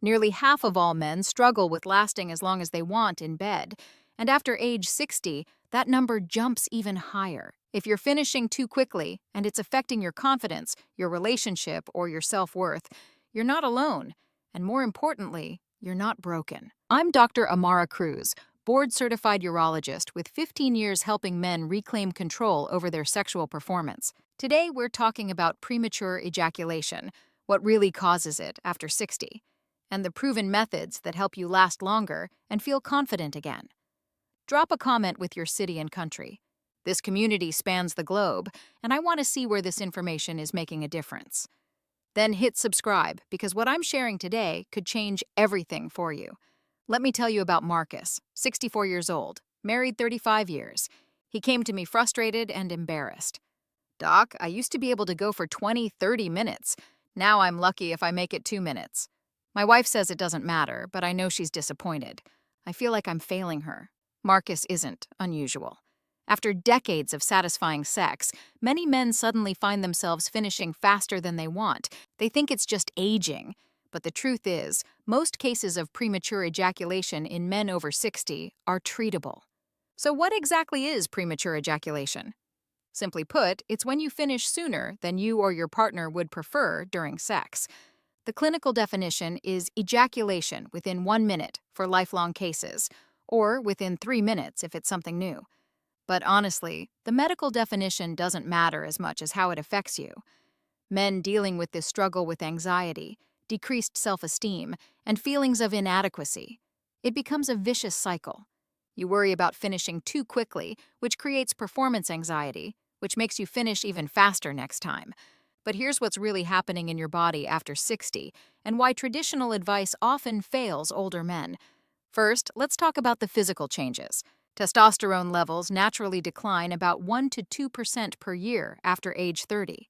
Nearly half of all men struggle with lasting as long as they want in bed, and after age 60, that number jumps even higher. If you're finishing too quickly and it's affecting your confidence, your relationship, or your self-worth, you're not alone, and more importantly, you're not broken. I'm Dr. Amara Cruz, board-certified urologist with 15 years helping men reclaim control over their sexual performance. Today, we're talking about premature ejaculation, what really causes it after 60, and the proven methods that help you last longer and feel confident again. Drop a comment with your city and country. This community spans the globe, and I want to see where this information is making a difference. Then hit subscribe, because what I'm sharing today could change everything for you. Let me tell you about Marcus, 64 years old, married 35 years. He came to me frustrated and embarrassed. "Doc, I used to be able to go for 20, 30 minutes. Now I'm lucky if I make it 2 minutes. My wife says it doesn't matter, but I know she's disappointed. I feel like I'm failing her." Marcus isn't unusual. After decades of satisfying sex, many men suddenly find themselves finishing faster than they want. They think it's just aging. But the truth is, most cases of premature ejaculation in men over 60 are treatable. So what exactly is premature ejaculation? Simply put, it's when you finish sooner than you or your partner would prefer during sex. The clinical definition is ejaculation within 1 minute for lifelong cases, or within 3 minutes if it's something new. But honestly, the medical definition doesn't matter as much as how it affects you. Men dealing with this struggle with anxiety, decreased self-esteem, and feelings of inadequacy. It becomes a vicious cycle. You worry about finishing too quickly, which creates performance anxiety, which makes you finish even faster next time. But here's what's really happening in your body after 60, and why traditional advice often fails older men. First, let's talk about the physical changes. Testosterone levels naturally decline about 1 to 2% per year after age 30.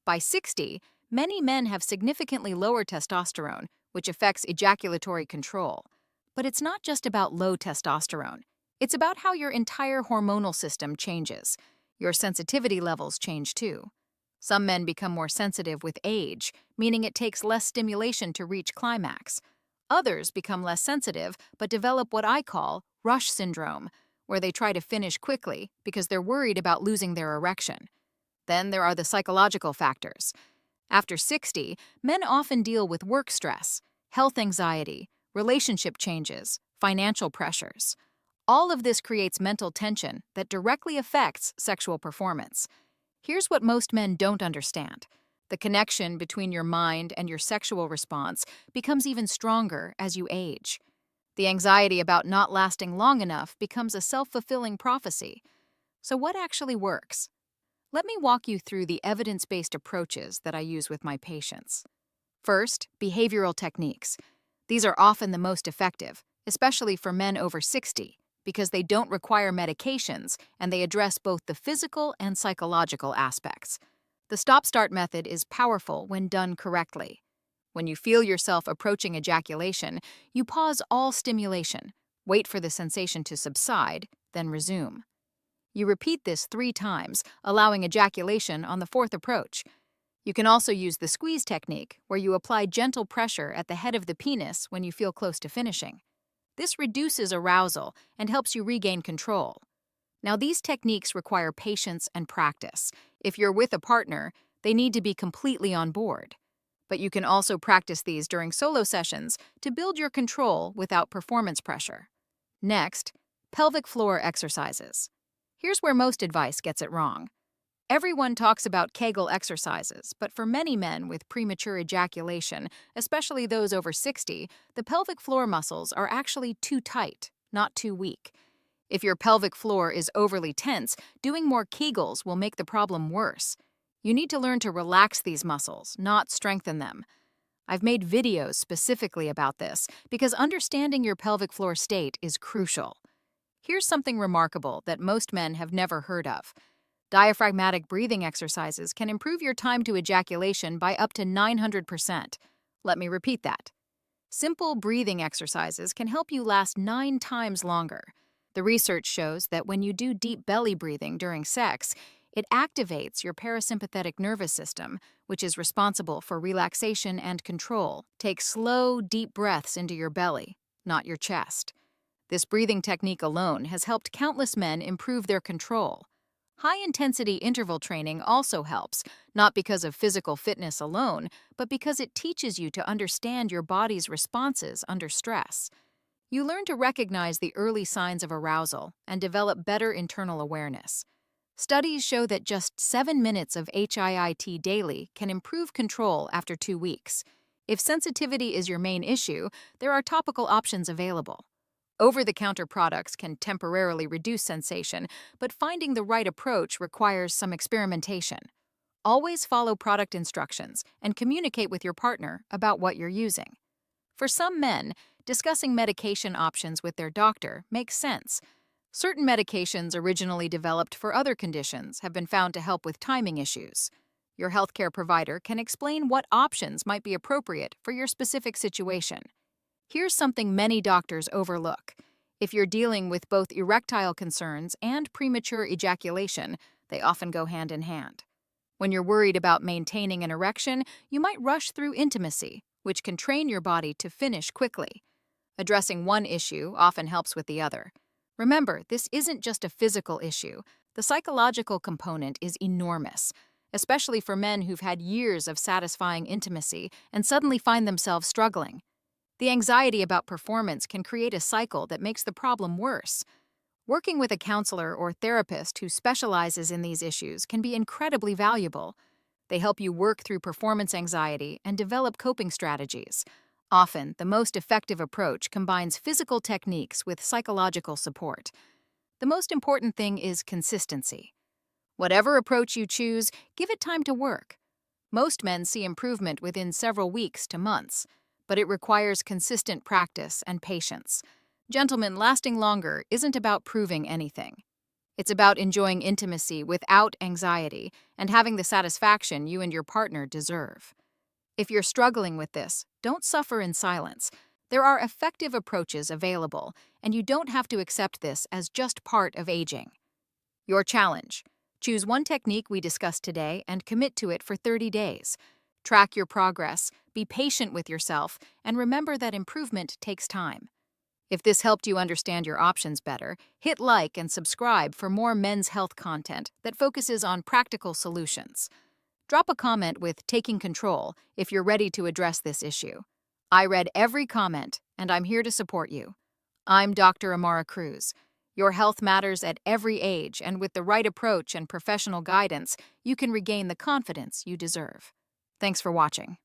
By 60, many men have significantly lower testosterone, which affects ejaculatory control. But it's not just about low testosterone. It's about how your entire hormonal system changes. Your sensitivity levels change too. Some men become more sensitive with age, meaning it takes less stimulation to reach climax. Others become less sensitive but develop what I call rush syndrome, where they try to finish quickly because they're worried about losing their erection. Then there are the psychological factors. After 60, men often deal with work stress, health anxiety, relationship changes, financial pressures. All of this creates mental tension that directly affects sexual performance. Here's what most men don't understand. The connection between your mind and your sexual response becomes even stronger as you age. The anxiety about not lasting long enough becomes a self-fulfilling prophecy. So what actually works? Let me walk you through the evidence-based approaches that I use with my patients. First, behavioral techniques. These are often the most effective, especially for men over 60, because they don't require medications and they address both the physical and psychological aspects. The stop-start method is powerful when done correctly. When you feel yourself approaching ejaculation, you pause all stimulation, wait for the sensation to subside, then resume. You repeat this 3 times, allowing ejaculation on the 4th approach. You can also use the squeeze technique, where you apply gentle pressure at the head of the penis when you feel close to finishing. This reduces arousal and helps you regain control. Now, these techniques require patience and practice. If you're with a partner, they need to be completely on board. But you can also practice these during solo sessions to build your control without performance pressure. Next, pelvic floor exercises. Here's where most advice gets it wrong. Everyone talks about Kegel exercises, but for many men with premature ejaculation, especially those over 60, the pelvic floor muscles are actually too tight, not too weak. If your pelvic floor is overly tense, doing more Kegels will make the problem worse. You need to learn to relax these muscles, not strengthen them. I've made videos specifically about this because understanding your pelvic floor state is crucial. Here's something remarkable that most men have never heard of. Diaphragmatic breathing exercises can improve your time to ejaculation by up to 900%. Let me repeat that. Simple breathing exercises can help you last 9 times longer. The research shows that when you do deep belly breathing during sex, It activates your parasympathetic nervous system, which is responsible for relaxation and control. Take slow, deep breaths into your belly, not your chest. This breathing technique alone has helped countless men improve their control. High-intensity interval training also helps, not because of physical fitness alone, but because it teaches you to understand your body's responses under stress. You learn to recognize the early signs of arousal and develop better internal awareness. Studies show that just 7 minutes of HIIT daily can improve control after 2 weeks. If sensitivity is your main issue, there are topical options available. Over-the-counter products can temporarily reduce sensation, but finding the right approach requires some experimentation. Always follow product instructions and communicate with your partner about what you're using. For some men, discussing medication options with their doctor makes sense. Certain medications originally developed for other conditions have been found to help with timing issues. Your healthcare provider can explain what options might be appropriate for your specific situation. Here's something many doctors overlook. If you're dealing with both erectile concerns and premature ejaculation, they often go hand in hand. When you're worried about maintaining an erection, you might rush through intimacy, which can train your body to finish quickly. Addressing one issue often helps with the other. Remember, this isn't just a physical issue. The psychological component is enormous, especially for men who've had years of satisfying intimacy and suddenly find themselves struggling. The anxiety about performance can create a cycle that makes the problem worse. Working with a counselor or therapist who specializes in these issues can be incredibly valuable. They help you work through performance anxiety and develop coping strategies. Often, the most effective approach combines physical techniques with psychological support. The most important thing is consistency. Whatever approach you choose, give it time to work. Most men see improvement within several weeks to months, but it requires consistent practice and patience. Gentlemen, lasting longer isn't about proving anything. It's about enjoying intimacy without anxiety and having the satisfaction you and your partner deserve. If you're struggling with this, don't suffer in silence. There are effective approaches available, and you don't have to accept this as just part of aging. Your challenge: choose one technique we discussed today and commit to it for 30 days. Track your progress, be patient with yourself, and remember that improvement takes time. If this helped you understand your options better, hit like and subscribe for more men's health content that focuses on practical solutions. Drop a comment with "Taking Control" if you're ready to address this issue. I read every comment, and I'm here to support you. I'm Dr. Amara Cruz. Your health matters at every age, and with the right approach and professional guidance, you can regain the confidence you deserve. Thanks for watching.